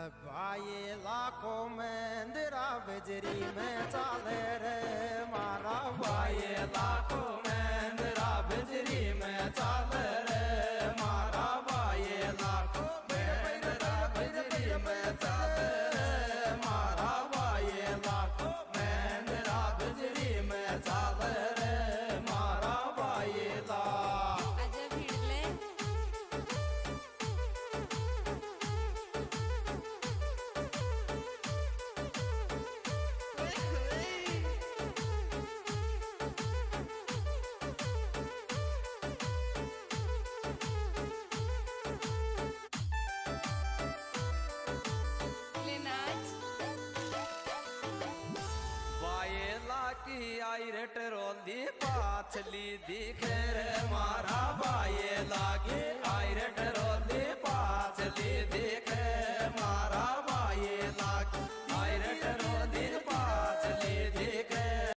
भाई लाखों मंदिरा बजरी में चाले रे मारा भाई लाखों मंदिरा बजरी में चाले रे मारा भाई लाखों मंदिरा बजरी में चाले रे मारा भाई लाखों मंदिरा बजरी में चाले रे मारा भाई ला की आई रेट रोली पाछली दिखे रे मारा भाई लागी आई रेट रोली पाछली दिखे